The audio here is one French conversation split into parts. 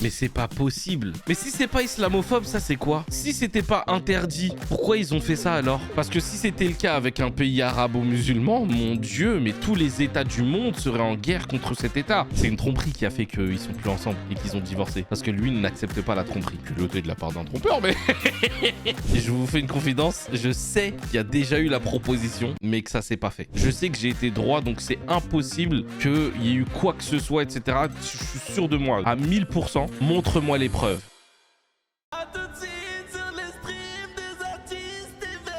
Mais c'est pas possible. Mais si c'est pas islamophobe, ça c'est quoi? Si c'était pas interdit, pourquoi ils ont fait ça alors? Parce que si c'était le cas avec un pays arabo-musulman, mon Dieu, mais tous les États du monde seraient en guerre contre cet État. C'est une tromperie qui a fait qu'ils sont plus ensemble et qu'ils ont divorcé. Parce que lui n'accepte pas la tromperie. Culotté de la part d'un trompeur, mais... Et je vous fais une confidence, je sais qu'il y a déjà eu la proposition, mais que ça s'est pas fait. Je sais que j'ai été droit, donc c'est impossible qu'il y ait eu quoi que ce soit, etc. Je suis sûr de moi, à 1000%. Montre-moi les preuves. A tout de suite sur les streams des artistes TV.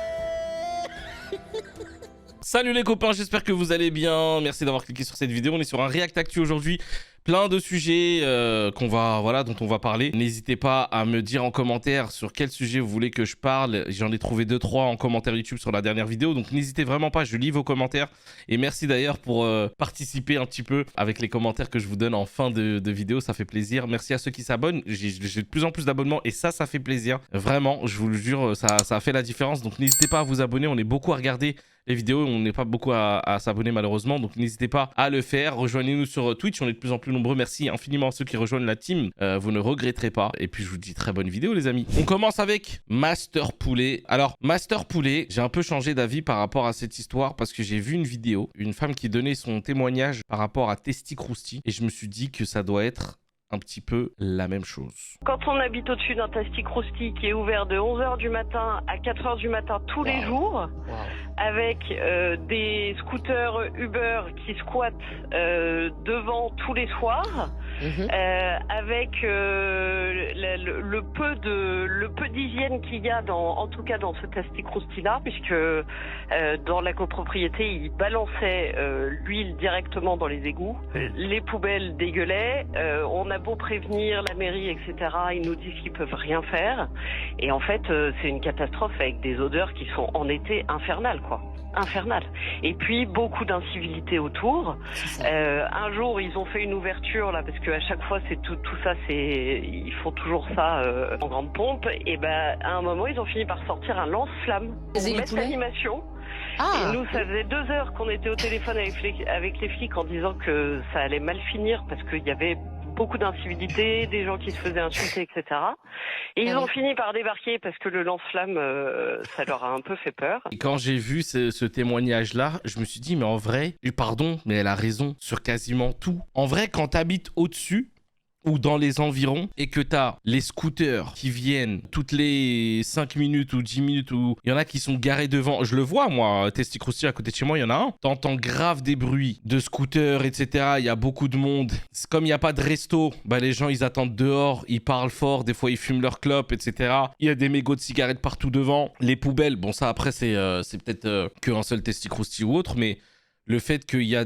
Salut les copains, j'espère que vous allez bien. Merci d'avoir cliqué sur cette vidéo. On est sur un React Actu aujourd'hui. Plein de sujets dont on va parler. N'hésitez pas à me dire en commentaire sur quel sujet vous voulez que je parle. J'en ai trouvé 2-3 en commentaire YouTube sur la dernière vidéo. Donc n'hésitez vraiment pas, je lis vos commentaires. Et merci d'ailleurs pour participer un petit peu avec les commentaires que je vous donne en fin de vidéo. Ça fait plaisir. Merci à ceux qui s'abonnent. J'ai de plus en plus d'abonnements et ça fait plaisir. Vraiment, je vous le jure, ça a fait la différence. Donc n'hésitez pas à vous abonner. On est beaucoup à regarder les vidéos, on n'est pas beaucoup à s'abonner malheureusement, donc n'hésitez pas à le faire. Rejoignez-nous sur Twitch, on est de plus en plus nombreux. Merci infiniment à ceux qui rejoignent la team, vous ne regretterez pas. Et puis je vous dis très bonne vidéo les amis. On commence avec Master Poulet. Alors Master Poulet, j'ai un peu changé d'avis par rapport à cette histoire parce que j'ai vu une vidéo, une femme qui donnait son témoignage par rapport à Testy Krusty et je me suis dit que ça doit être un petit peu la même chose. Quand on habite au-dessus d'un Testy Krusty qui est ouvert de 11h du matin à 4h du matin tous les jours, avec des scooters Uber qui squattent devant tous les soirs, avec le peu d'hygiène qu'il y a en tout cas dans ce Testy Krusty là, puisque dans la copropriété il balançait l'huile directement dans les égouts, les poubelles dégueulaient, on a beau prévenir la mairie, etc., ils nous disent qu'ils peuvent rien faire. Et en fait, c'est une catastrophe avec des odeurs qui sont en été infernales, quoi. Infernales. Et puis, beaucoup d'incivilité autour. Un jour, ils ont fait une ouverture, là, parce qu'à chaque fois, c'est tout ça, ils font toujours ça en grande pompe. Et ben, à un moment, ils ont fini par sortir un lance-flamme pour mettre l'animation. Et nous, ça faisait 2 heures qu'on était au téléphone avec les flics en disant que ça allait mal finir parce qu'il y avait beaucoup d'incivilité, des gens qui se faisaient insulter, etc. Et ils ont fini par débarquer parce que le lance-flamme, ça leur a un peu fait peur. Et quand j'ai vu ce témoignage-là, je me suis dit, mais en vrai, pardon, mais elle a raison sur quasiment tout. En vrai, quand t'habites au-dessus, ou dans les environs, et que t'as les scooters qui viennent toutes les 5 minutes ou 10 minutes, ou il y en a qui sont garés devant, je le vois moi, Testy Krusty à côté de chez moi, il y en a un, t'entends grave des bruits de scooters, etc, il y a beaucoup de monde, comme il n'y a pas de resto, bah les gens ils attendent dehors, ils parlent fort, des fois ils fument leur clope, etc, il y a des mégots de cigarettes partout devant, les poubelles, bon ça après c'est peut-être qu'un seul Testy Krusty ou autre, mais le fait qu'il y a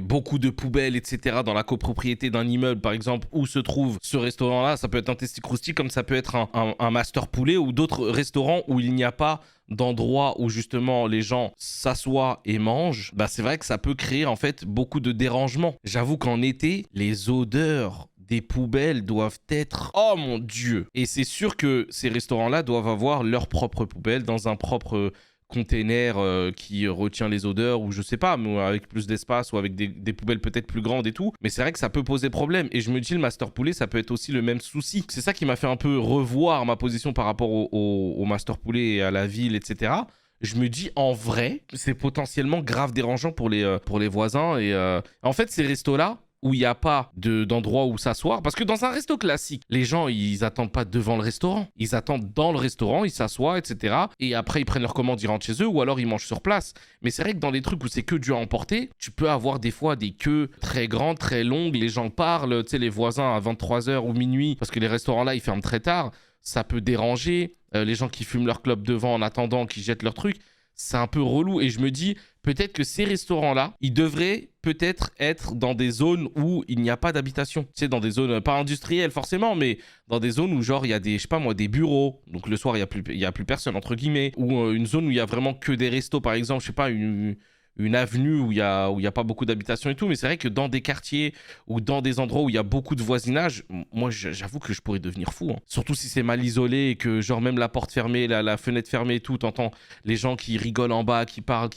beaucoup de poubelles, etc. dans la copropriété d'un immeuble, par exemple, où se trouve ce restaurant-là, ça peut être un Testy Krusty comme ça peut être un Master Poulet ou d'autres restaurants où il n'y a pas d'endroit où justement les gens s'assoient et mangent, bah c'est vrai que ça peut créer en fait beaucoup de dérangements. J'avoue qu'en été, les odeurs des poubelles doivent être... Oh mon Dieu! Et c'est sûr que ces restaurants-là doivent avoir leurs propres poubelles dans un propre container qui retient les odeurs ou je sais pas, mais avec plus d'espace ou avec des poubelles peut-être plus grandes et tout, mais c'est vrai que ça peut poser problème et je me dis le Master Poulet ça peut être aussi le même souci. C'est ça qui m'a fait un peu revoir ma position par rapport au Master Poulet et à la ville, etc. Je me dis en vrai c'est potentiellement grave dérangeant pour les voisins et en fait ces restos là où il n'y a pas d'endroit où s'asseoir. Parce que dans un resto classique, les gens, ils attendent pas devant le restaurant. Ils attendent dans le restaurant, ils s'assoient, etc. Et après, ils prennent leur commande, ils rentrent chez eux ou alors ils mangent sur place. Mais c'est vrai que dans les trucs où c'est que du à emporter, tu peux avoir des fois des queues très grandes, très longues. Les gens parlent, tu sais, les voisins à 23h ou minuit, parce que les restaurants là, ils ferment très tard. Ça peut déranger. Les gens qui fument leur clope devant en attendant, qui jettent leurs trucs. C'est un peu relou et je me dis peut-être que ces restaurants-là, ils devraient peut-être être dans des zones où il n'y a pas d'habitation. Tu sais, dans des zones pas industrielles forcément, mais dans des zones où genre il y a des, je sais pas moi, des bureaux. Donc le soir, il y a plus personne entre guillemets. Ou une zone où il y a vraiment que des restos, par exemple, je sais pas, une avenue où il y a pas beaucoup d'habitations et tout, mais c'est vrai que dans des quartiers ou dans des endroits où il y a beaucoup de voisinage, moi j'avoue que je pourrais devenir fou, hein. Surtout si c'est mal isolé et que genre même la porte fermée, la fenêtre fermée et tout, t'entends les gens qui rigolent en bas, qui parlent,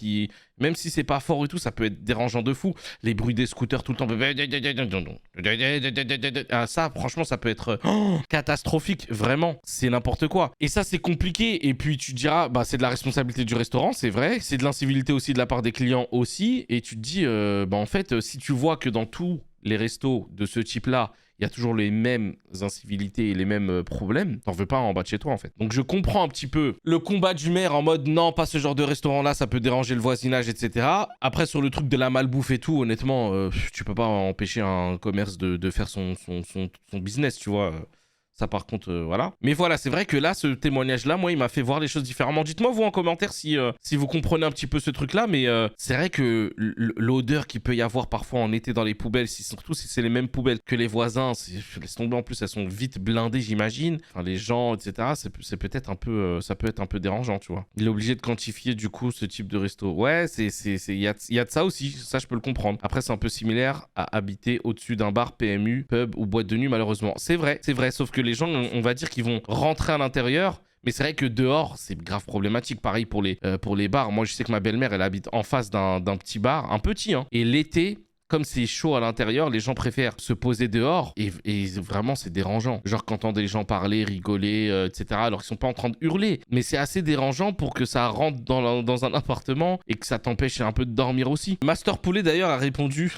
Même si c'est pas fort et tout, ça peut être dérangeant de fou. Les bruits des scooters tout le temps. Ah, ça, franchement, ça peut être catastrophique. Vraiment, c'est n'importe quoi. Et ça, c'est compliqué. Et puis, tu te diras, bah, c'est de la responsabilité du restaurant, c'est vrai. C'est de l'incivilité aussi de la part des clients aussi. Et tu te dis, bah, en fait, si tu vois que dans tous les restos de ce type-là, il y a toujours les mêmes incivilités et les mêmes problèmes, t'en veux pas en bas de chez toi en fait. Donc je comprends un petit peu le combat du maire en mode non, pas ce genre de restaurant-là, ça peut déranger le voisinage, etc. Après sur le truc de la malbouffe et tout, honnêtement, tu peux pas empêcher un commerce de faire son business, tu vois. Ça, par contre, voilà. Mais voilà, c'est vrai que là, ce témoignage-là, moi, il m'a fait voir les choses différemment. Dites-moi, vous, en commentaire, si vous comprenez un petit peu ce truc-là. Mais c'est vrai que l'odeur qu'il peut y avoir parfois en été dans les poubelles, surtout si c'est les mêmes poubelles que les voisins, laisse tomber, en plus, elles sont vite blindées, j'imagine. Enfin, les gens, etc., c'est peut-être un peu... ça peut être un peu dérangeant, tu vois. Il est obligé de quantifier, du coup, ce type de resto. Ouais, il y a de ça aussi. Ça, je peux le comprendre. Après, c'est un peu similaire à habiter au-dessus d'un bar, PMU, pub ou boîte de nuit, malheureusement. C'est vrai, sauf que les gens, on va dire qu'ils vont rentrer à l'intérieur, mais c'est vrai que dehors, c'est grave problématique. Pareil pour les bars. Moi, je sais que ma belle-mère, elle habite en face d'un petit bar, un petit, hein. Et l'été, comme c'est chaud à l'intérieur, les gens préfèrent se poser dehors et vraiment, c'est dérangeant. Genre, quand entend des gens parler, rigoler, etc., alors qu'ils sont pas en train de hurler. Mais c'est assez dérangeant pour que ça rentre dans un appartement et que ça t'empêche un peu de dormir aussi. Master Poulet, d'ailleurs, a répondu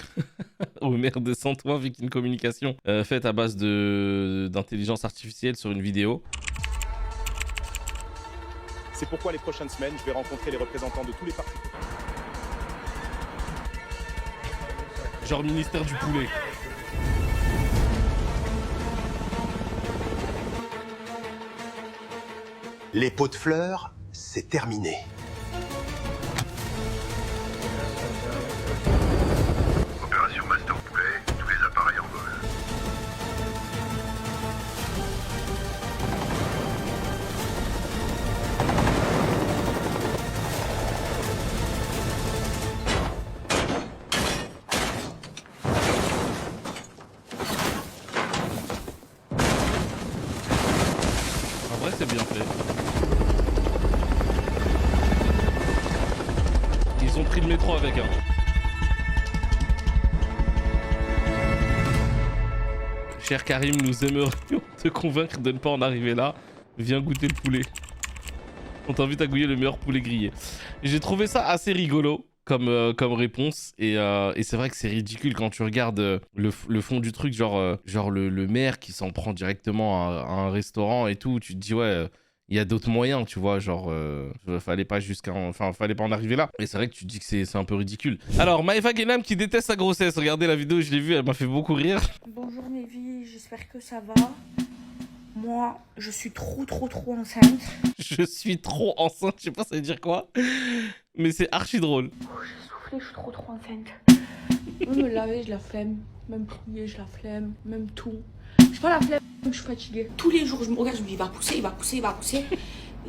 au maire de Saint-Ouen avec une communication faite à base d'intelligence artificielle sur une vidéo. C'est pourquoi les prochaines semaines, je vais rencontrer les représentants de tous les partis. Genre ministère du poulet. Les pots de fleurs, c'est terminé. Opération Master Poulet, tous les appareils en vol. En vrai, c'est bien fait. Ils ont pris le métro avec, hein. Cher Karim, nous aimerions te convaincre de ne pas en arriver là. Viens goûter le poulet. On t'invite à goûter le meilleur poulet grillé. J'ai trouvé ça assez rigolo comme réponse. Et c'est vrai que c'est ridicule quand tu regardes le fond du truc. Genre le maire qui s'en prend directement à un restaurant et tout. Tu te dis, ouais... il y a d'autres moyens, tu vois, genre, fallait pas en arriver là. Et c'est vrai que tu te dis que c'est un peu ridicule. Alors, Maëva Genam qui déteste sa grossesse, regardez la vidéo, je l'ai vue, elle m'a fait beaucoup rire. Bonjour mes vies, j'espère que ça va. Moi, je suis trop enceinte. Je suis trop enceinte, je sais pas ça veut dire quoi, mais c'est archi drôle. Oh, j'ai soufflé, je suis trop enceinte. Même me laver, j'ai la flemme. Même plier, j'ai la flemme. Même tout. J'ai pas la flemme, je suis fatiguée. Tous les jours, je me regarde, je me dis, il va pousser.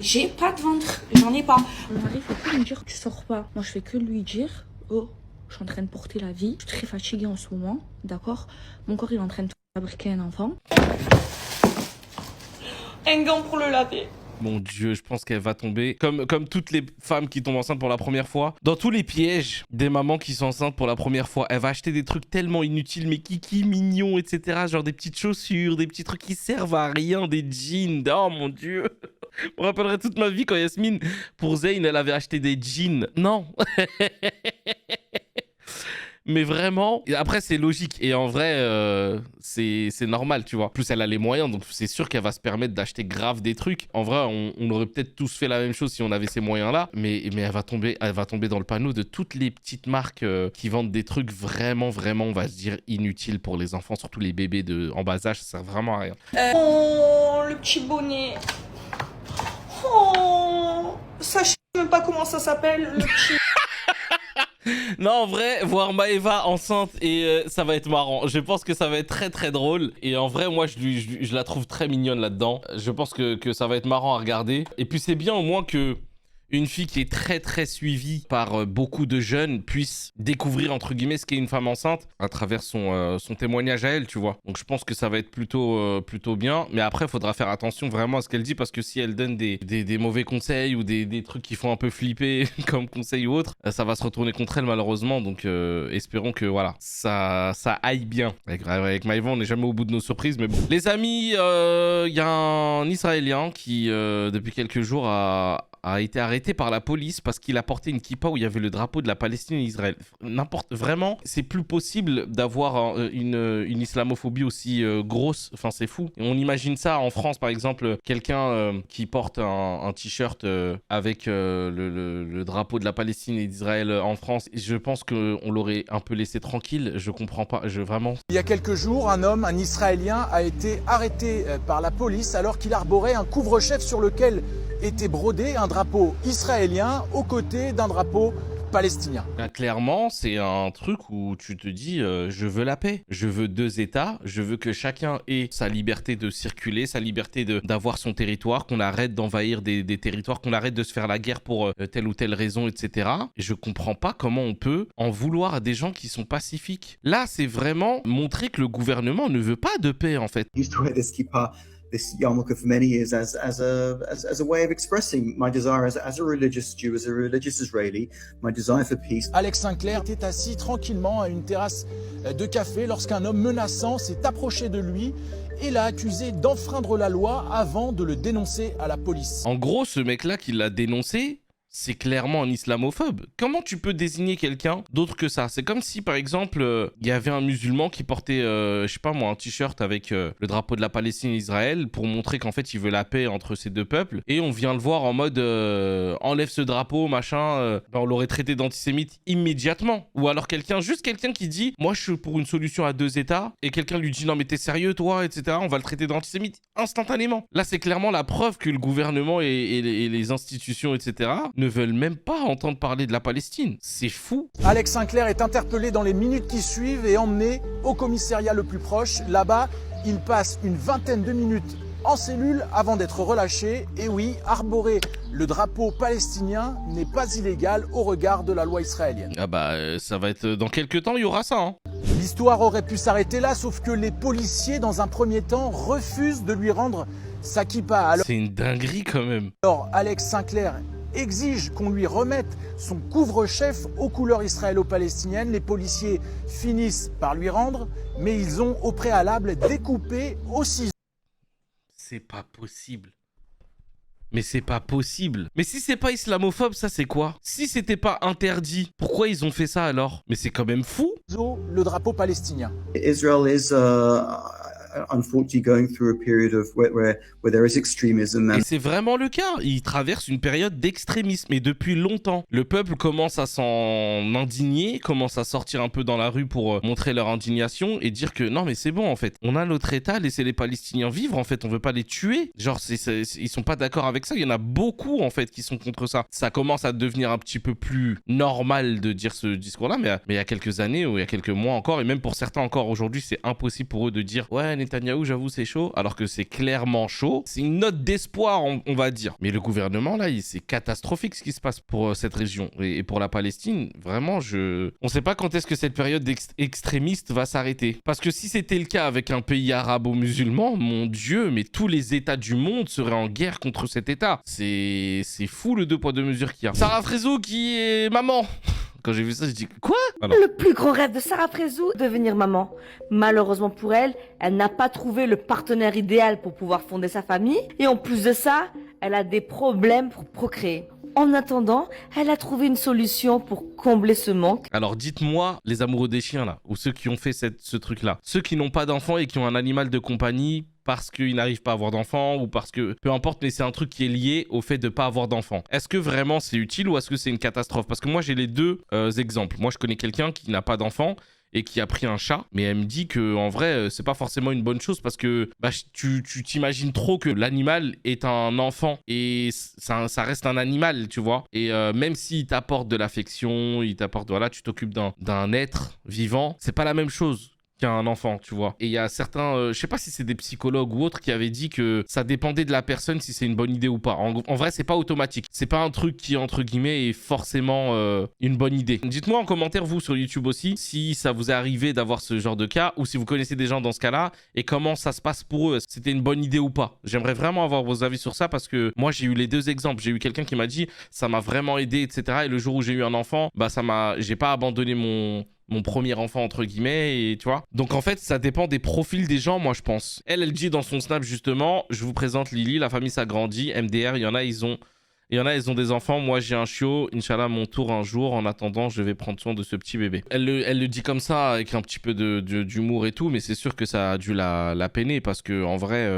J'ai pas de ventre, j'en ai pas. Mon mari fait que me dire, tu sors pas. Moi, je fais que lui dire, oh, je suis en train de porter la vie. Je suis très fatiguée en ce moment, d'accord? Mon corps, il est en train de fabriquer un enfant. Un gant pour le laver. Mon Dieu, je pense qu'elle va tomber, comme toutes les femmes qui tombent enceintes pour la première fois, dans tous les pièges des mamans qui sont enceintes pour la première fois. Elle va acheter des trucs tellement inutiles, mais kiki, mignons, etc. Genre des petites chaussures, des petits trucs qui servent à rien, des jeans. Oh mon Dieu. Je me rappellerai toute ma vie quand Yasmine, pour Zayn, elle avait acheté des jeans. Non. Mais vraiment, après c'est logique et en vrai c'est normal, tu vois. Plus elle a les moyens, donc c'est sûr qu'elle va se permettre d'acheter grave des trucs. En vrai, on aurait peut-être tous fait la même chose si on avait ces moyens-là, mais elle va tomber dans le panneau de toutes les petites marques qui vendent des trucs vraiment, on va se dire inutiles pour les enfants, surtout les bébés en bas âge, ça sert vraiment à rien. Oh, le petit bonnet. Oh, ça je sais même pas comment ça s'appelle, le petit. Non, en vrai, voir Maëva enceinte et ça va être marrant. Je pense que ça va être très drôle. Et en vrai, moi, je la trouve très mignonne là-dedans. Je pense que ça va être marrant à regarder. Et puis, c'est bien au moins que une fille qui est très très suivie par beaucoup de jeunes puisse découvrir entre guillemets ce qu'est une femme enceinte à travers son témoignage à elle, tu vois. Donc je pense que ça va être plutôt bien. Mais après, il faudra faire attention vraiment à ce qu'elle dit parce que si elle donne des mauvais conseils ou des trucs qui font un peu flipper comme conseils ou autre, ça va se retourner contre elle malheureusement. Donc espérons que voilà, ça aille bien. Avec Maëva, on n'est jamais au bout de nos surprises, mais bon. Les amis, il y a un Israélien qui depuis quelques jours a été arrêté par la police parce qu'il a porté une kippa où il y avait le drapeau de la Palestine et Israël. Vraiment, c'est plus possible d'avoir une islamophobie aussi grosse. Enfin, c'est fou. Et on imagine ça en France, par exemple, quelqu'un qui porte un t-shirt avec le drapeau de la Palestine et d'Israël en France. Je pense qu'on l'aurait un peu laissé tranquille. Je comprends pas. Vraiment. Il y a quelques jours, un homme, un Israélien, a été arrêté par la police alors qu'il arborait un couvre-chef sur lequel était brodé un drapeau israélien aux côtés d'un drapeau palestinien. Là, clairement, c'est un truc où tu te dis je veux la paix, je veux 2 États, je veux que chacun ait sa liberté de circuler, sa liberté d'avoir son territoire, qu'on arrête d'envahir des territoires, qu'on arrête de se faire la guerre pour telle ou telle raison, etc. Et je comprends pas comment on peut en vouloir à des gens qui sont pacifiques. Là, c'est vraiment montrer que le gouvernement ne veut pas de paix, en fait. This yarmulke for many years as a way of expressing my desire as a religious Jew, as a religious Israeli, my desire for peace. Alex Sinclair était assis tranquillement à une terrasse de café lorsqu'un homme menaçant s'est approché de lui et l'a accusé d'enfreindre la loi avant de le dénoncer à la police. En gros, ce mec-là qui l'a dénoncé, c'est clairement un islamophobe. Comment tu peux désigner quelqu'un d'autre que ça? C'est comme si, par exemple, il y avait un musulman qui portait, je sais pas moi, un t-shirt avec le drapeau de la Palestine et Israël pour montrer qu'en fait, il veut la paix entre ces deux peuples. Et on vient le voir en mode enlève ce drapeau, machin. On l'aurait traité d'antisémite immédiatement. Ou alors juste quelqu'un qui dit, moi, je suis pour une solution à 2 États. Et quelqu'un lui dit, non, mais t'es sérieux, toi, etc. On va le traiter d'antisémite instantanément. Là, c'est clairement la preuve que le gouvernement et les institutions, etc., ne veulent même pas entendre parler de la Palestine. C'est fou. Alex Sinclair est interpellé dans les minutes qui suivent et emmené au commissariat le plus proche. Là-bas, il passe une vingtaine de minutes en cellule avant d'être relâché. Et oui, arborer le drapeau palestinien n'est pas illégal au regard de la loi israélienne. Ah bah, ça va être dans quelques temps, il y aura ça, hein. L'histoire aurait pu s'arrêter là, sauf que les policiers, dans un premier temps, refusent de lui rendre sa kippa. C'est une dinguerie quand même. Alors, Alex Sinclair exige qu'on lui remette son couvre-chef aux couleurs israélo-palestiniennes. Les policiers finissent par lui rendre, mais ils ont au préalable découpé au ciseau. C'est pas possible. Mais c'est pas possible. Mais si c'est pas islamophobe, ça c'est quoi? Si c'était pas interdit, pourquoi ils ont fait ça alors? Mais c'est quand même fou. Le drapeau palestinien. Israel is unfortunately going through a period of where there is extremism. Et c'est vraiment le cas. Il traverse une période d'extrémisme et depuis longtemps. Le peuple commence à s'en indigner, commence à sortir un peu dans la rue pour montrer leur indignation et dire que non mais c'est bon en fait. On a notre État, laissez les Palestiniens vivre en fait. On veut pas les tuer. Genre ils sont pas d'accord avec ça. Il y en a beaucoup en fait qui sont contre ça. Ça commence à devenir un petit peu plus normal de dire ce discours-là, mais il y a quelques années ou il y a quelques mois encore et même pour certains encore aujourd'hui, c'est impossible pour eux de dire ouais Netanyahou, j'avoue, c'est chaud, alors que c'est clairement chaud. C'est une note d'espoir, on va dire. Mais le gouvernement, là, c'est catastrophique ce qui se passe pour cette région. Et pour la Palestine, vraiment, on sait pas quand est-ce que cette période extrémiste va s'arrêter. Parce que si c'était le cas avec un pays arabo-musulman, mon Dieu, mais tous les États du monde seraient en guerre contre cet État. C'est fou le 2 poids 2 mesures qu'il y a. Sarah Frézou qui est maman. Quand j'ai vu ça, je dis quoi? Alors. Le plus grand rêve de Sarah Frézou, devenir maman. Malheureusement pour elle, elle n'a pas trouvé le partenaire idéal pour pouvoir fonder sa famille. Et en plus de ça, elle a des problèmes pour procréer. En attendant, elle a trouvé une solution pour combler ce manque. Alors dites-moi, les amoureux des chiens là, ou ceux qui ont fait ce truc-là, ceux qui n'ont pas d'enfants et qui ont un animal de compagnie parce qu'ils n'arrivent pas à avoir d'enfants ou parce que, peu importe, mais c'est un truc qui est lié au fait de ne pas avoir d'enfants. Est-ce que vraiment c'est utile ou est-ce que c'est une catastrophe? Parce que moi j'ai les deux exemples. Moi je connais quelqu'un qui n'a pas d'enfant et qui a pris un chat, mais elle me dit que en vrai c'est pas forcément une bonne chose parce que tu t'imagines trop que l'animal est un enfant et ça reste un animal, tu vois. Et même s'il t'apporte de l'affection, il t'apporte, voilà, tu t'occupes d'un être vivant, c'est pas la même chose qu'à un enfant, tu vois. Et il y a certains, je sais pas si c'est des psychologues ou autres qui avaient dit que ça dépendait de la personne si c'est une bonne idée ou pas. En vrai, c'est pas automatique. C'est pas un truc qui, entre guillemets, est forcément une bonne idée. Dites-moi en commentaire, vous, sur YouTube aussi, si ça vous est arrivé d'avoir ce genre de cas ou si vous connaissez des gens dans ce cas-là et comment ça se passe pour eux. Est-ce que c'était une bonne idée ou pas? J'aimerais vraiment avoir vos avis sur ça parce que moi, j'ai eu les deux exemples. J'ai eu quelqu'un qui m'a dit ça m'a vraiment aidé, etc. Et le jour où j'ai eu un enfant, bah j'ai pas abandonné mon premier enfant, entre guillemets, et tu vois. Donc en fait, ça dépend des profils des gens, moi je pense. Elle dit dans son snap justement, je vous présente Lily, la famille s'agrandit, MDR, il y en a, ils ont des enfants, moi j'ai un chiot, Inch'Allah mon tour un jour, en attendant je vais prendre soin de ce petit bébé. Elle le dit comme ça avec un petit peu d'humour et tout, mais c'est sûr que ça a dû la peiner parce que en vrai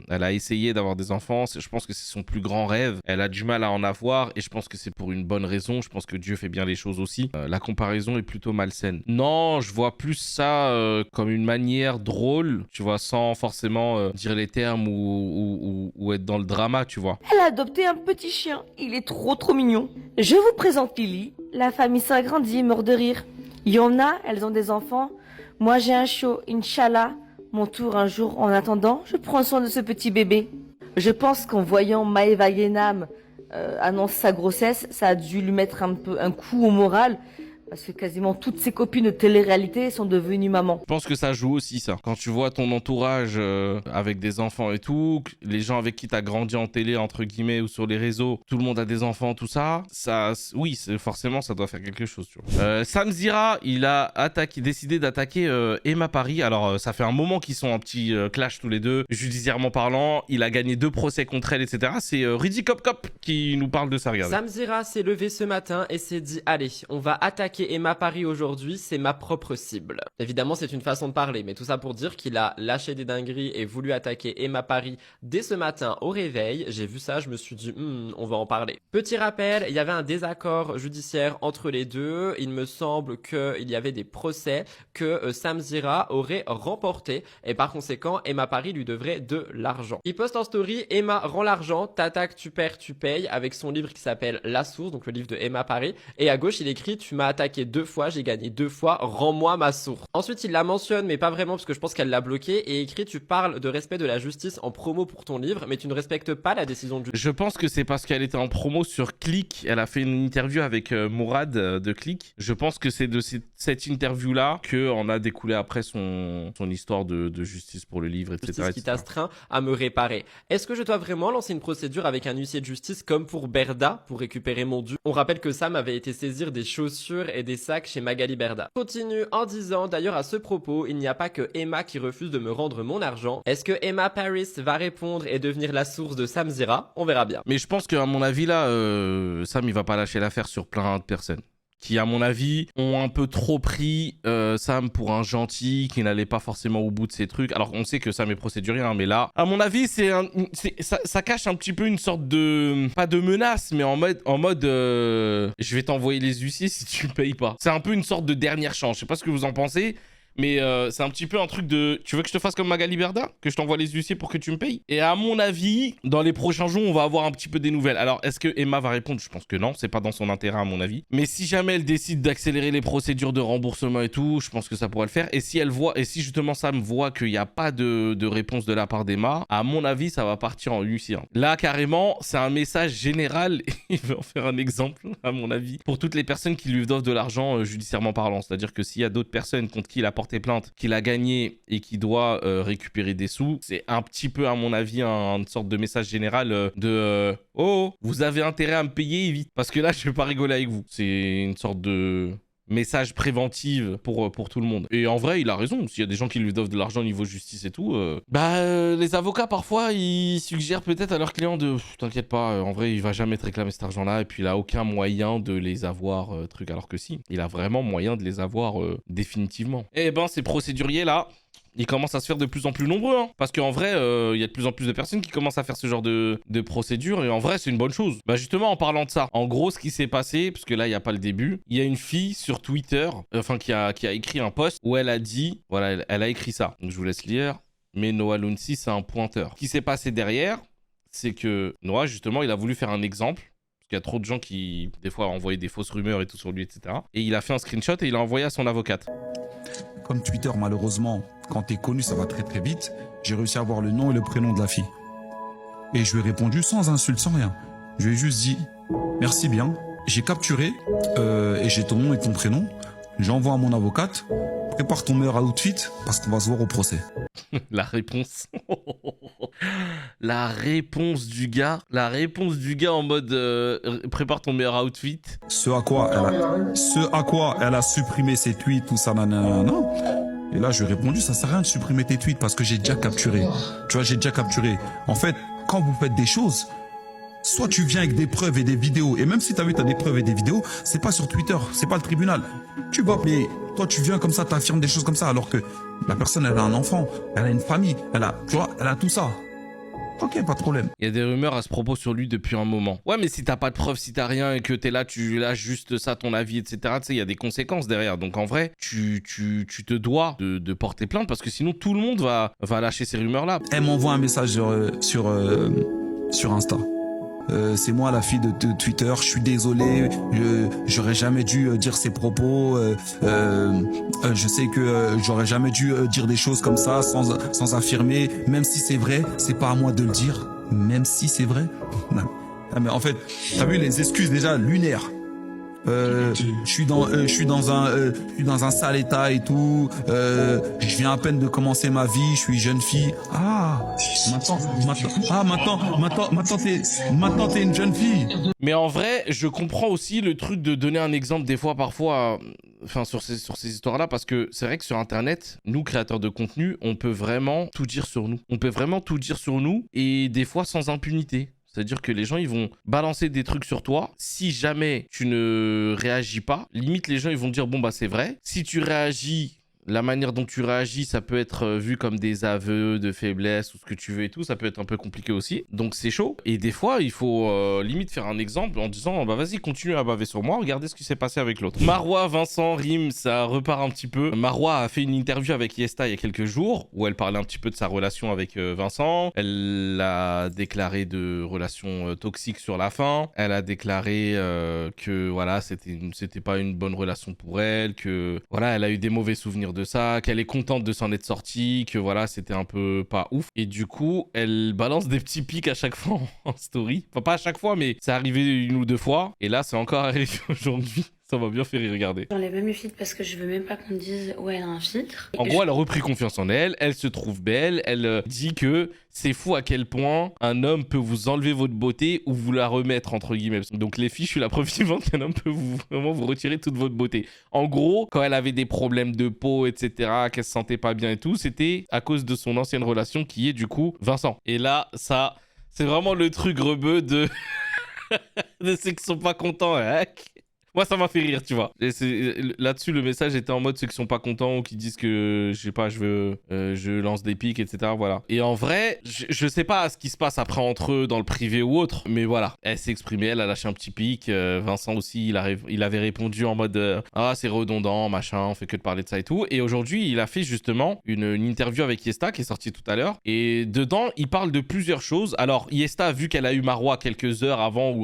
elle a essayé d'avoir des enfants, je pense que c'est son plus grand rêve, elle a du mal à en avoir et je pense que c'est pour une bonne raison, je pense que Dieu fait bien les choses aussi. La comparaison est plutôt malsaine. Non, je vois plus ça comme une manière drôle, tu vois, sans forcément dire les termes ou être dans le drama, tu vois. Elle a adopté un petit chien. Il est trop mignon. Je vous présente Lily. La famille s'agrandit, mort de rire. Il y en a, elles ont des enfants. Moi j'ai un chiot, Inch'Allah. Mon tour un jour. En attendant, je prends soin de ce petit bébé. Je pense qu'en voyant Maëva Yenam annoncer sa grossesse, ça a dû lui mettre un coup au moral. Parce que quasiment toutes ses copines de télé-réalité sont devenues mamans. Je pense que ça joue aussi, ça. Quand tu vois ton entourage avec des enfants et tout, les gens avec qui t'as grandi en télé, entre guillemets, ou sur les réseaux, tout le monde a des enfants, tout ça, oui, forcément, ça doit faire quelque chose, tu vois. Sam Zira, il a décidé d'attaquer Emma Paris. Alors, ça fait un moment qu'ils sont en petit clash tous les deux, judiciairement parlant. Il a gagné 2 procès contre elle, etc. C'est Riddy Cop Cop qui nous parle de ça, regardez. Sam Zira s'est levé ce matin et s'est dit « Allez, on va attaquer Emma Paris aujourd'hui, c'est ma propre cible. » Évidemment, c'est une façon de parler, mais tout ça pour dire qu'il a lâché des dingueries et voulu attaquer Emma Paris dès ce matin au réveil. J'ai vu ça, je me suis dit on va en parler. Petit rappel, il y avait un désaccord judiciaire entre les deux. Il me semble qu'il y avait des procès que Sam Zira aurait remporté et par conséquent, Emma Paris lui devrait de l'argent. Il poste en story « Emma rend l'argent, t'attaques, tu perds, tu payes » avec son livre qui s'appelle La Source, donc le livre de Emma Paris. Et à gauche, il écrit « Tu m'as attaqué 2 fois, j'ai gagné 2 fois, rends-moi ma source. » Ensuite, il la mentionne, mais pas vraiment parce que je pense qu'elle l'a bloqué et écrit « Tu parles de respect de la justice en promo pour ton livre, mais tu ne respectes pas la décision du... » Je pense que c'est parce qu'elle était en promo sur Click. Elle a fait une interview avec Mourad de Click. Je pense que c'est de cette interview-là qu'on a découlé après son histoire de justice pour le livre, etc. Justice qui t'astreint à me réparer. Est-ce que je dois vraiment lancer une procédure avec un huissier de justice comme pour Berda pour récupérer mon dû? On rappelle que Sam avait été saisir des chaussures et des sacs chez Magali Berda. Continue en disant d'ailleurs à ce propos, il n'y a pas que Emma qui refuse de me rendre mon argent. Est-ce que Emma Paris va répondre et devenir la source de Sam Zira? On verra bien. Mais je pense qu'à mon avis là, Sam il va pas lâcher l'affaire sur plein de personnes qui, à mon avis, ont un peu trop pris Sam pour un gentil, qui n'allait pas forcément au bout de ses trucs. Alors, on sait que Sam est procédurien, mais là, à mon avis, ça cache un petit peu une sorte de... Pas de menace, mais en mode je vais t'envoyer les huissiers si tu me payes pas. C'est un peu une sorte de dernière chance. Je sais pas ce que vous en pensez, mais c'est un petit peu un truc de... Tu veux que je te fasse comme Magali Berda? Que je t'envoie les huissiers pour que tu me payes? Et à mon avis, dans les prochains jours, on va avoir un petit peu des nouvelles. Alors, est-ce que Emma va répondre? Je pense que non. C'est pas dans son intérêt, à mon avis. Mais si jamais elle décide d'accélérer les procédures de remboursement et tout, je pense que ça pourrait le faire. Et si justement Sam voit qu'il n'y a pas de réponse de la part d'Emma, à mon avis, ça va partir en huissier. Là, carrément, c'est un message général. Il veut en faire un exemple, à mon avis, pour toutes les personnes qui lui doivent de l'argent judiciairement parlant. C'est-à-dire que s'il y a d'autres personnes contre qui il a porté plainte, qu'il a gagné et qui doit récupérer des sous, c'est un petit peu, à mon avis, une sorte de message général de oh, vous avez intérêt à me payer vite, parce que là, je vais pas rigoler avec vous. C'est une sorte de message préventif pour tout le monde. Et en vrai, il a raison. S'il y a des gens qui lui doivent de l'argent au niveau justice et tout, les avocats, parfois, ils suggèrent peut-être à leurs clients de t'inquiète pas, en vrai, il va jamais te réclamer cet argent-là, et puis il a aucun moyen de les avoir, alors que si, il a vraiment moyen de les avoir définitivement. Eh ben, ces procéduriers-là, ils commencent à se faire de plus en plus nombreux, hein. Parce qu'en vrai, il y a de plus en plus de personnes qui commencent à faire ce genre de procédure, et en vrai, c'est une bonne chose. Bah justement, en parlant de ça, en gros, ce qui s'est passé, parce que là, il n'y a pas le début, il y a une fille sur Twitter, qui a écrit un post où elle a dit, voilà, elle a écrit ça. Donc je vous laisse lire, mais Noah Lunsi, c'est un pointeur. Ce qui s'est passé derrière, c'est que Noah, justement, il a voulu faire un exemple, parce qu'il y a trop de gens qui, des fois, envoyaient des fausses rumeurs et tout sur lui, etc. Et il a fait un screenshot et il l'a envoyé à son avocate. Comme Twitter, malheureusement, quand t'es connu, ça va très très vite. J'ai réussi à avoir le nom et le prénom de la fille. Et je lui ai répondu sans insulte, sans rien. Je lui ai juste dit « Merci bien ». J'ai capturé et j'ai ton nom et ton prénom. J'envoie à mon avocate. Prépare ton meilleur outfit parce qu'on va se voir au procès. La réponse. La réponse du gars. La réponse du gars en mode prépare ton meilleur outfit. Ce à quoi elle a supprimé ses tweets, tout ça, nanana. Et là, je lui ai répondu, ça sert à rien de supprimer tes tweets parce que j'ai déjà capturé. Tu vois, j'ai déjà capturé. En fait, quand vous faites des choses, soit tu viens avec des preuves et des vidéos, et même si t'as des preuves et des vidéos, c'est pas sur Twitter, c'est pas le tribunal. Tu vois, mais toi tu viens comme ça, t'affirmes des choses comme ça, alors que la personne, elle a un enfant, elle a une famille, elle a tout ça. Ok, pas de problème. Il y a des rumeurs à ce propos sur lui depuis un moment. Ouais, mais si t'as pas de preuves, si t'as rien et que t'es là, tu lâches juste ça, ton avis, etc., tu sais, il y a des conséquences derrière. Donc en vrai, tu te dois de porter plainte parce que sinon tout le monde va lâcher ces rumeurs-là. Elle m'envoie un message sur Insta. C'est moi la fille de Twitter, je suis désolé, j'aurais jamais dû dire ces propos, je sais que j'aurais jamais dû dire des choses comme ça sans affirmer, même si c'est vrai, c'est pas à moi de le dire, même si c'est vrai. Non. Ah, mais en fait, t'as vu les excuses déjà lunaires. Je suis dans un sale état et tout. Je viens à peine de commencer ma vie. Je suis jeune fille. Maintenant t'es une jeune fille. Mais en vrai, je comprends aussi le truc de donner un exemple des fois, parfois, enfin sur ces histoires-là, parce que c'est vrai que sur Internet, nous créateurs de contenu, on peut vraiment tout dire sur nous. On peut vraiment tout dire sur nous et des fois sans impunité. C'est-à-dire que les gens, ils vont balancer des trucs sur toi. Si jamais tu ne réagis pas, limite, les gens, ils vont dire, bon, bah, c'est vrai. Si tu réagis, la manière dont tu réagis, ça peut être vu comme des aveux de faiblesse ou ce que tu veux et tout. Ça peut être un peu compliqué aussi. Donc, c'est chaud. Et des fois, il faut limite faire un exemple en disant, bah, vas-y, continue à baver sur moi. Regardez ce qui s'est passé avec l'autre. Marwa, Vincent, Rim, ça repart un petit peu. Marwa a fait une interview avec Yesta il y a quelques jours où elle parlait un petit peu de sa relation avec Vincent. Elle a déclaré de relations toxiques sur la fin. Elle a déclaré que voilà, c'était pas une bonne relation pour elle, que voilà, elle a eu des mauvais souvenirs de ça, qu'elle est contente de s'en être sortie, que voilà, c'était un peu pas ouf. Et du coup, elle balance des petits pics à chaque fois en story. Enfin, pas à chaque fois, mais c'est arrivé une ou deux fois. Et là, c'est encore arrivé aujourd'hui. Ça m'a bien fait rire, regarder. J'enlève même le filtre parce que je veux même pas qu'on me dise ouais, elle a un filtre. En gros, elle a repris confiance en elle, elle se trouve belle, elle dit que c'est fou à quel point un homme peut vous enlever votre beauté ou vous la remettre, entre guillemets. Donc les filles, je suis la preuve vivante qu'un homme peut vraiment vous retirer toute votre beauté. En gros, quand elle avait des problèmes de peau, etc., qu'elle se sentait pas bien et tout, c'était à cause de son ancienne relation qui est du coup Vincent. Et là, ça, c'est vraiment le truc rebeu de ceux qui sont pas contents, hein. Moi, ça m'a fait rire, tu vois. Là-dessus, le message était en mode ceux qui sont pas contents ou qui disent que, je sais pas, je lance des pics, etc. Voilà. Et en vrai, je sais pas ce qui se passe après entre eux dans le privé ou autre, mais voilà. Elle s'est exprimée, elle a lâché un petit pic. Vincent aussi, il avait répondu en mode ah, c'est redondant, machin, on fait que de parler de ça et tout. Et aujourd'hui, il a fait justement une interview avec Yesta qui est sortie tout à l'heure. Et dedans, il parle de plusieurs choses. Alors, Yesta, vu qu'elle a eu Marwa quelques heures avant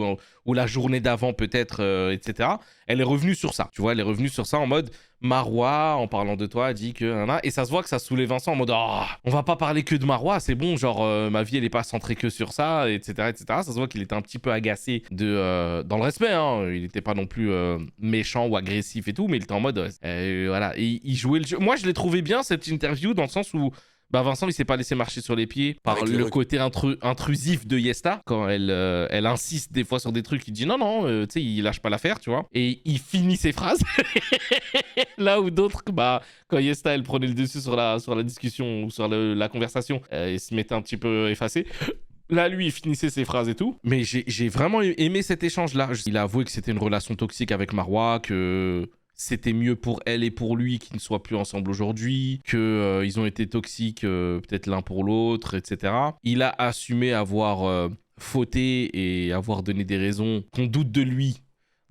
ou la journée d'avant peut-être, etc., elle est revenue sur ça. Tu vois, elle est revenue sur ça en mode Marwa, en parlant de toi, a dit que... Et ça se voit que ça saoulait Vincent en mode oh, on va pas parler que de Marwa, c'est bon, genre ma vie elle est pas centrée que sur ça, etc., etc. Ça se voit qu'il était un petit peu agacé dans le respect, hein. Il était pas non plus méchant ou agressif et tout, mais il était en mode voilà, et il jouait le jeu. Moi je l'ai trouvé bien cette interview dans le sens où bah Vincent, il s'est pas laissé marcher sur les pieds par le côté intrusif de Yesta. Quand elle insiste des fois sur des trucs, il dit non, tu sais, il lâche pas l'affaire, tu vois. Et il finit ses phrases. Là où d'autres, bah, quand Yesta, elle prenait le dessus sur la discussion ou sur la conversation, il se mettait un petit peu effacé. Là, lui, il finissait ses phrases et tout. Mais j'ai vraiment aimé cet échange-là. Il a avoué que c'était une relation toxique avec Marwa, que... c'était mieux pour elle et pour lui qu'ils ne soient plus ensemble aujourd'hui, qu'ils ont été toxiques peut-être l'un pour l'autre, etc. Il a assumé avoir fauté et avoir donné des raisons qu'on doute de lui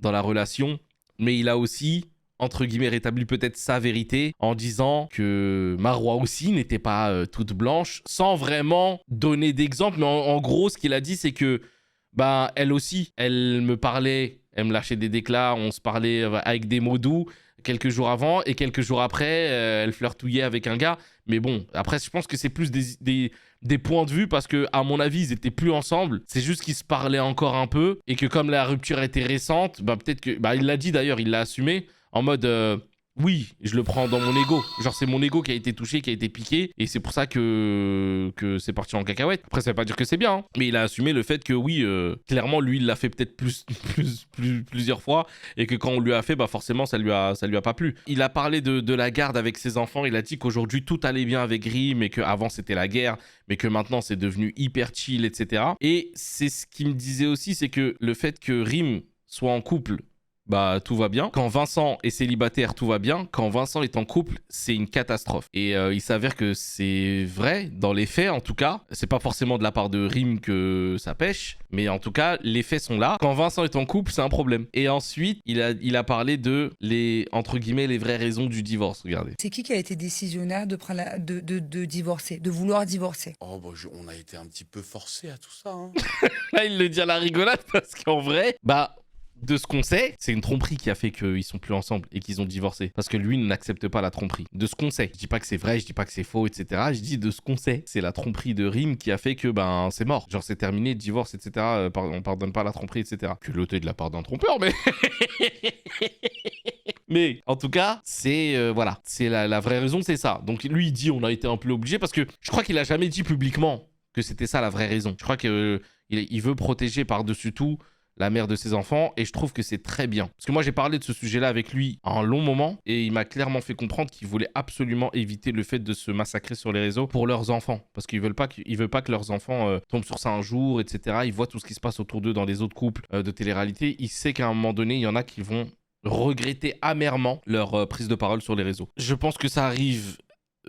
dans la relation, mais il a aussi, entre guillemets, rétabli peut-être sa vérité en disant que Marwa aussi n'était pas toute blanche, sans vraiment donner d'exemple. Mais en gros, ce qu'il a dit, c'est que bah, elle aussi, elle me parlait... Elle me lâchait des déclats, on se parlait avec des mots doux. quelques jours avant et quelques jours après, elle flirtouillait avec un gars. Mais bon, après, je pense que c'est plus des points de vue parce que, à mon avis, ils étaient plus ensemble. C'est juste qu'ils se parlaient encore un peu et que comme la rupture était récente, bah peut-être que, bah il l'a dit d'ailleurs, il l'a assumé en mode. Oui, je le prends dans mon ego. Genre, c'est mon ego qui a été touché, qui a été piqué. Et c'est pour ça que c'est parti en cacahuète. Après, ça veut pas dire que c'est bien. Hein. Mais il a assumé le fait que, oui, clairement, lui, il l'a fait peut-être plusieurs fois. Et que quand on lui a fait, bah forcément, ça lui a pas plu. Il a parlé de la garde avec ses enfants. Il a dit qu'aujourd'hui, tout allait bien avec Rim. Et qu'avant, c'était la guerre. Mais que maintenant, c'est devenu hyper chill, etc. Et c'est ce qu'il me disait aussi, c'est que le fait que Rim soit en couple, bah tout va bien. Quand Vincent est célibataire, tout va bien. Quand Vincent est en couple, c'est une catastrophe. Et il s'avère que c'est vrai, dans les faits en tout cas. C'est pas forcément de la part de Rim que ça pêche, mais en tout cas, les faits sont là. Quand Vincent est en couple, c'est un problème. Et ensuite, il a parlé de les, entre guillemets, les vraies raisons du divorce. Regardez. C'est qui a été décisionnaire de prendre de divorcer, de vouloir divorcer? Oh, bah, on a été un petit peu forcé à tout ça. Hein. Là, il le dit à la rigolade parce qu'en vrai, bah... De ce qu'on sait, c'est une tromperie qui a fait qu'ils sont plus ensemble et qu'ils ont divorcé. Parce que lui n'accepte pas la tromperie. De ce qu'on sait. Je dis pas que c'est vrai, je dis pas que c'est faux, etc. Je dis de ce qu'on sait. C'est la tromperie de Rim qui a fait que, ben, c'est mort. Genre, c'est terminé, divorce, etc. On pardonne pas la tromperie, etc. Que l'autre est de la part d'un trompeur, mais... Mais en tout cas, c'est voilà, c'est la vraie raison, c'est ça. Donc lui, il dit on a été un peu obligé parce que je crois qu'il a jamais dit publiquement que c'était ça la vraie raison. Je crois qu'il il veut protéger par-dessus tout la mère de ses enfants, et je trouve que c'est très bien. Parce que moi, j'ai parlé de ce sujet-là avec lui un long moment, et il m'a clairement fait comprendre qu'il voulait absolument éviter le fait de se massacrer sur les réseaux pour leurs enfants. Parce qu'il veut pas que leurs enfants tombent sur ça un jour, etc. Il voit tout ce qui se passe autour d'eux dans les autres couples de télé-réalité. Il sait qu'à un moment donné, il y en a qui vont regretter amèrement leur prise de parole sur les réseaux. Je pense que ça arrive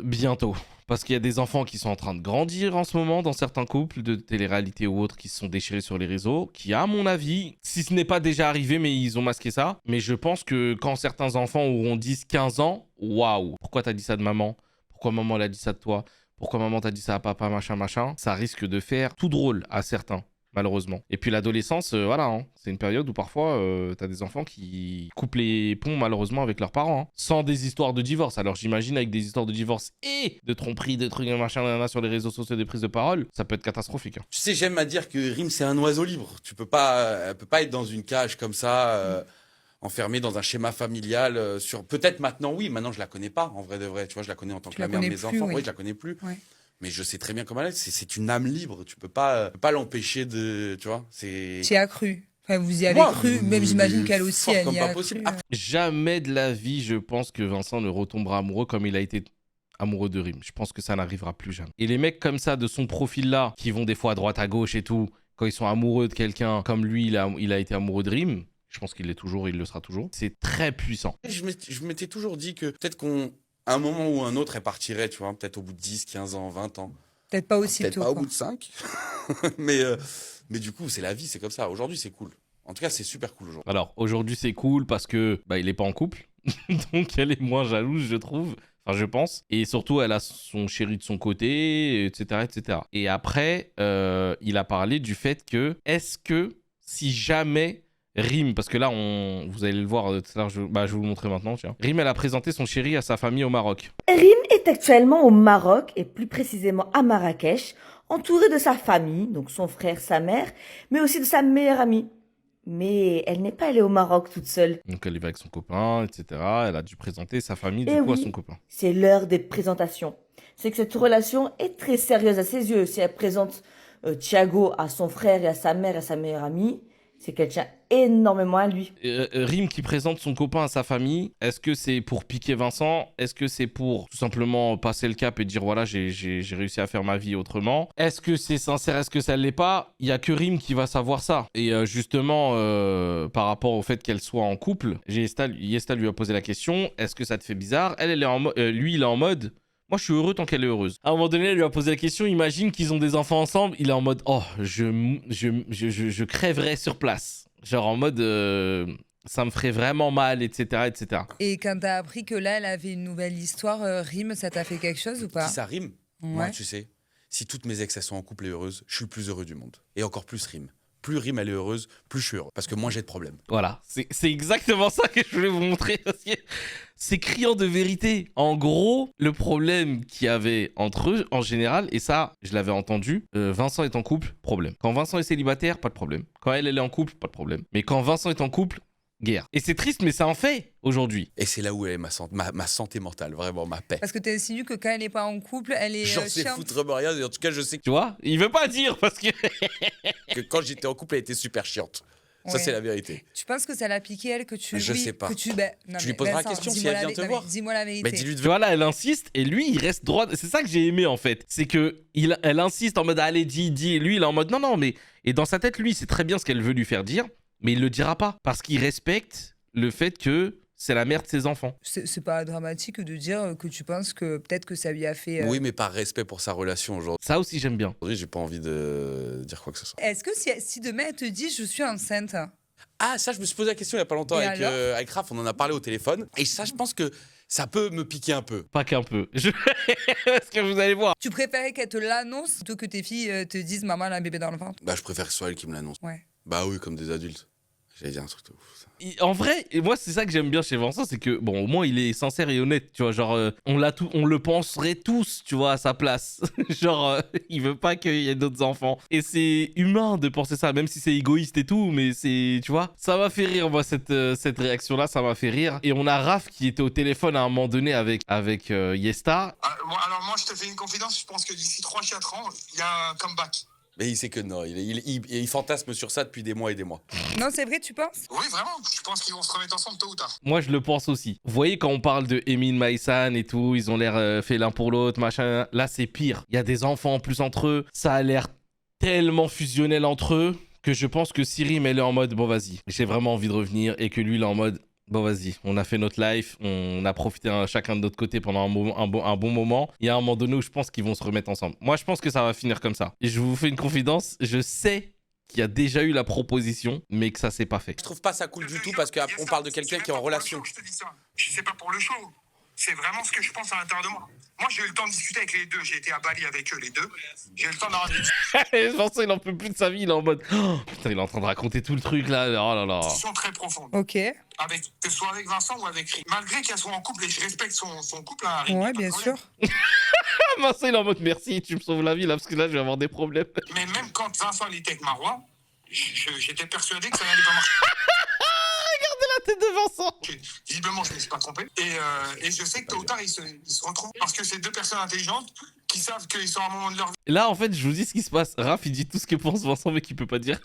bientôt. Parce qu'il y a des enfants qui sont en train de grandir en ce moment dans certains couples de télé-réalité ou autres qui se sont déchirés sur les réseaux, qui à mon avis, si ce n'est pas déjà arrivé, mais ils ont masqué ça, mais je pense que quand certains enfants auront 10-15 ans, waouh, pourquoi t'as dit ça de maman? Pourquoi maman elle a dit ça de toi? Pourquoi maman t'a dit ça à papa, machin? Ça risque de faire tout drôle à certains. Malheureusement. Et puis l'adolescence, voilà, hein, c'est une période où parfois t'as des enfants qui coupent les ponts malheureusement avec leurs parents, hein, sans des histoires de divorce. Alors j'imagine avec des histoires de divorce et de tromperie, de trucs machin sur les réseaux sociaux, des prises de parole, ça peut être catastrophique. Hein. Tu sais, j'aime à dire que Rim c'est un oiseau libre. Elle peut pas être dans une cage comme ça. Enfermée dans un schéma familial sur peut-être maintenant oui, maintenant je la connais pas en vrai de vrai, tu vois, je la connais en tant que la mère de mes enfants, oui, je la connais plus. Ouais. Mais je sais très bien comment elle est. C'est une âme libre. Tu peux pas l'empêcher de, tu vois. C'est. Tu y as cru. Enfin, vous y avez cru. Même j'imagine qu'elle aussi, elle y a cru. Jamais de la vie, je pense que Vincent ne retombera amoureux comme il a été amoureux de Rim. Je pense que ça n'arrivera plus jamais. Et les mecs comme ça, de son profil-là, qui vont des fois à droite, à gauche et tout, quand ils sont amoureux de quelqu'un, comme lui, il a été amoureux de Rim. Je pense qu'il l'est toujours, il le sera toujours. C'est très puissant. Je m'étais toujours dit que peut-être à un moment ou un autre, elle partirait, tu vois, peut-être au bout de 10, 15 ans, 20 ans. Peut-être pas aussi peut-être tôt. Peut-être pas au bout de 5. mais du coup, c'est la vie, c'est comme ça. Aujourd'hui, c'est cool. En tout cas, c'est super cool aujourd'hui. Alors, aujourd'hui, c'est cool parce que il est pas en couple. Donc, elle est moins jalouse, je trouve. Enfin, je pense. Et surtout, elle a son chéri de son côté, etc., etc. Et après, il a parlé du fait que, est-ce que, si jamais... Rim, parce que là, vous allez le voir tout à l'heure, je vais vous le montrer maintenant, tiens. Rim, elle a présenté son chéri à sa famille au Maroc. Rim est actuellement au Maroc, et plus précisément à Marrakech, entourée de sa famille, donc son frère, sa mère, mais aussi de sa meilleure amie. Mais elle n'est pas allée au Maroc toute seule. Donc elle y va avec son copain, etc. Elle a dû présenter sa famille du coup à son copain. C'est l'heure des présentations. C'est que cette relation est très sérieuse à ses yeux. Si elle présente Thiago à son frère et à sa mère et à sa meilleure amie, c'est qu'elle tient énormément à lui. Rim qui présente son copain à sa famille, est-ce que c'est pour piquer Vincent? Est-ce que c'est pour tout simplement passer le cap et dire voilà, j'ai réussi à faire ma vie autrement? Est-ce que c'est sincère? Est-ce que ça ne l'est pas? Il n'y a que Rim qui va savoir ça. Et justement, par rapport au fait qu'elle soit en couple, Yesta lui a posé la question, est-ce que ça te fait bizarre? Elle est lui, il est en mode... Moi, je suis heureux tant qu'elle est heureuse. À un moment donné, elle lui a posé la question, imagine qu'ils ont des enfants ensemble. Il est en mode, oh, je crèverais sur place. Genre en mode, ça me ferait vraiment mal, etc., etc. Et quand t'as appris que là, elle avait une nouvelle histoire, Rim, ça t'a fait quelque chose ou pas? Si ça rime, moi, tu sais, si toutes mes ex, elles sont en couple et heureuses, je suis le plus heureux du monde. Et encore plus Rim. plus Rim elle est heureuse, plus je suis heureux. Parce que moins j'ai de problèmes. Voilà, c'est exactement ça que je voulais vous montrer. Parce que c'est criant de vérité. En gros, le problème qu'il y avait entre eux, en général, et ça, je l'avais entendu, Vincent est en couple, problème. Quand Vincent est célibataire, pas de problème. Quand elle est en couple, pas de problème. Mais quand Vincent est en couple, guerre. Et c'est triste, mais c'est un fait aujourd'hui. Et c'est là où est ma santé mentale, vraiment, ma paix. Parce que tu insinues que quand elle n'est pas en couple, elle est J'en sais chiante. foutre rien, et en tout cas, je sais que... Tu vois, il veut pas dire parce que... que quand j'étais en couple, elle était super chiante. Ça, Ouais. c'est la vérité. Tu penses que ça l'a piqué, elle, que tu... Je sais pas. Que tu, non, Tu lui mais poseras la Vincent, question si dis-moi elle la vient te vé- voir. non, mais dis-moi la vérité. Mais dis-lui de... Tu vois, là, elle insiste et lui, il reste droit. C'est ça que j'ai aimé en fait. C'est que elle insiste en mode allez, dis. Et lui, il est en mode non, mais. Et dans sa tête, lui, c'est très bien ce qu'elle veut lui faire dire, mais il le dira pas parce qu'il respecte le fait que c'est la mère de ses enfants. C'est pas dramatique de dire que tu penses que peut-être que ça lui a fait... Oui, mais par respect pour sa relation aujourd'hui. Ça aussi, j'aime bien. Aujourd'hui, j'ai pas envie de dire quoi que ce soit. Est-ce que si demain elle te dit je suis enceinte, Ah, ça, je me suis posé la question il y a pas longtemps Et avec Raph, on en a parlé au téléphone. Et ça, je pense que ça peut me piquer un peu. Pas qu'un peu. Parce que vous allez voir. tu préférais qu'elle te l'annonce plutôt que tes filles te disent maman elle a un bébé dans le ventre? Bah, je préfère que ce soit elle qui me l'annonce. Ouais. Bah oui, comme des adultes. J'allais dire un truc de ouf. Ça. En vrai, et moi, c'est ça que j'aime bien chez Vincent, c'est que, bon, au moins, il est sincère et honnête, tu vois, genre, on le penserait tous, tu vois, à sa place. Genre, il veut pas qu'il y ait d'autres enfants. Et c'est humain de penser ça, même si c'est égoïste et tout, mais c'est, tu vois, ça m'a fait rire, moi, cette réaction-là, ça m'a fait rire. Et on a Raph qui était au téléphone à un moment donné avec Yesta. Alors moi, je te fais une confidence, je pense que d'ici 3-4 ans, il y a un comeback. Mais il sait que non, il fantasme sur ça depuis des mois et des mois. Non, c'est vrai, tu penses? Oui, vraiment, je pense qu'ils vont se remettre ensemble tôt ou tard. Moi, je le pense aussi. Vous voyez, quand on parle de Emin, Maïsan et tout, ils ont l'air faits l'un pour l'autre, machin. Là, c'est pire. Il y a des enfants en plus entre eux. Ça a l'air tellement fusionnel entre eux que je pense que Sirim, elle est en mode, bon, vas-y, j'ai vraiment envie de revenir. Et que lui, il est en mode, bon, vas-y, on a fait notre life, on a profité chacun de notre côté pendant un bon moment. Il y a un moment donné où je pense qu'ils vont se remettre ensemble. Moi, je pense que ça va finir comme ça. Et je vous fais une confidence, je sais qu'il y a déjà eu la proposition, mais que ça s'est pas fait. Je trouve pas ça cool du tout parce qu'on parle de quelqu'un qui est en relation. Je te dis ça, c'est pas pour le show. C'est vraiment ce que je pense à l'intérieur de moi. Moi, j'ai eu le temps de discuter avec les deux. J'ai été à Bali avec eux, les deux. J'ai eu le temps d'avoir des discussions. Vincent, il en peut plus de sa vie, il est en mode... Oh, putain, il est en train de raconter tout le truc, là. Oh là là. Très profondes. Ok. Que ce soit avec Vincent ou avec Rim. Malgré qu'elle soit en couple, et je respecte son couple à Rim. Ouais, bien sûr. Vincent, il est en mode merci, tu me sauves la vie, là, parce que là, je vais avoir des problèmes. Mais même quand Vincent il était avec Marois, j'étais persuadé que ça n'allait pas marcher. Regardez la tête de Vincent. Visiblement, je ne me suis pas trompé. Et je sais que tôt ou tard, ils se retrouvent. Parce que c'est deux personnes intelligentes qui savent qu'ils sont à un moment de leur vie. Là, en fait, je vous dis ce qui se passe. Raph, il dit tout ce que pense Vincent, mais qu'il peut pas dire.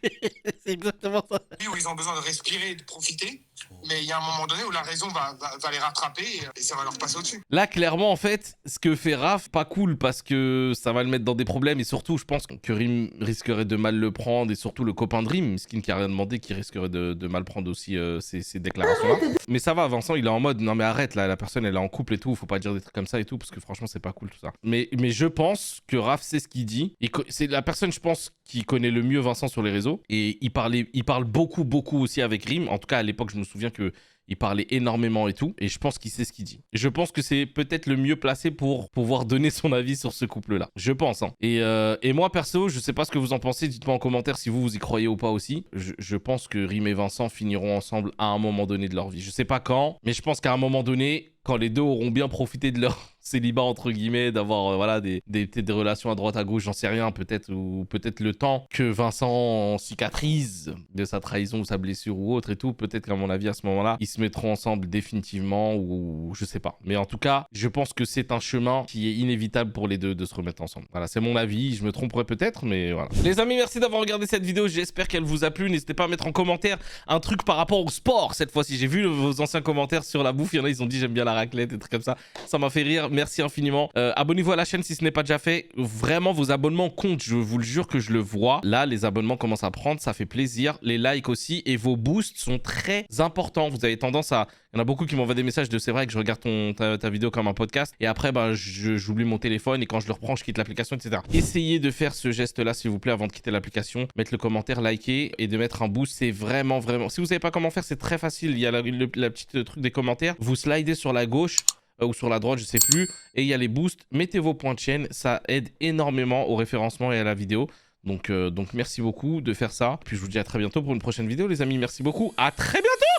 C'est exactement ça. Où ils ont besoin de respirer et de profiter. Mais il y a un moment donné où la raison va les rattraper et ça va leur passer au-dessus. Là, clairement, en fait, ce que fait Raph, pas cool parce que ça va le mettre dans des problèmes. Et surtout, je pense que Rim risquerait de mal le prendre. Et surtout, le copain de Rim, Skin qui a rien demandé, qui risquerait de mal prendre aussi ces déclarations-là. Mais ça va, Vincent, il est en mode non, mais arrête, là, la personne, elle est en couple et tout. Faut pas dire des trucs comme ça et tout. Parce que franchement, c'est pas cool tout ça. Mais je pense que Raph sait ce qu'il dit. C'est la personne, je pense, qui connaît le mieux Vincent sur les réseaux. Et il parle beaucoup aussi avec Rim. En tout cas, à l'époque, je me souviens que il parlait énormément et tout. Et je pense qu'il sait ce qu'il dit. Et je pense que c'est peut-être le mieux placé pour pouvoir donner son avis sur ce couple-là. Je pense. Hein. Et moi, perso, je sais pas ce que vous en pensez. Dites-moi en commentaire si vous y croyez ou pas aussi. Je pense que Rim et Vincent finiront ensemble à un moment donné de leur vie. Je sais pas quand, mais je pense qu'à un moment donné, quand les deux auront bien profité de leur célibat, entre guillemets, d'avoir voilà, des relations à droite à gauche, j'en sais rien, peut-être, ou peut-être le temps que Vincent cicatrise de sa trahison ou sa blessure ou autre et tout, peut-être qu'à mon avis, à ce moment-là, ils se mettront ensemble définitivement ou je sais pas. Mais en tout cas, je pense que c'est un chemin qui est inévitable pour les deux de se remettre ensemble. Voilà, c'est mon avis, je me tromperai peut-être, mais voilà. Les amis, merci d'avoir regardé cette vidéo, j'espère qu'elle vous a plu. N'hésitez pas à mettre en commentaire un truc par rapport au sport cette fois-ci. J'ai vu vos anciens commentaires sur la bouffe, il y en a, ils ont dit j'aime bien la raclette et trucs comme ça. Ça m'a fait rire, merci infiniment. Abonnez-vous à la chaîne si ce n'est pas déjà fait. Vraiment, vos abonnements comptent, je vous le jure que je le vois. Là, les abonnements commencent à prendre, ça fait plaisir. Les likes aussi et vos boosts sont très importants. Vous avez tendance à... Il y en a beaucoup qui m'envoient des messages de c'est vrai que je regarde ta vidéo comme un podcast et après, bah, j'oublie mon téléphone et quand je le reprends, je quitte l'application, etc. Essayez de faire ce geste-là, s'il vous plaît, avant de quitter l'application. Mettre le commentaire, liker et de mettre un boost, c'est vraiment... Si vous savez pas comment faire, c'est très facile. Il y a la petite truc des commentaires. Vous slidez sur la gauche ou sur la droite, je sais plus. Et il y a les boosts. Mettez vos points de chaîne. Ça aide énormément au référencement et à la vidéo. Donc merci beaucoup de faire ça. Puis je vous dis à très bientôt pour une prochaine vidéo, les amis. Merci beaucoup. À très bientôt.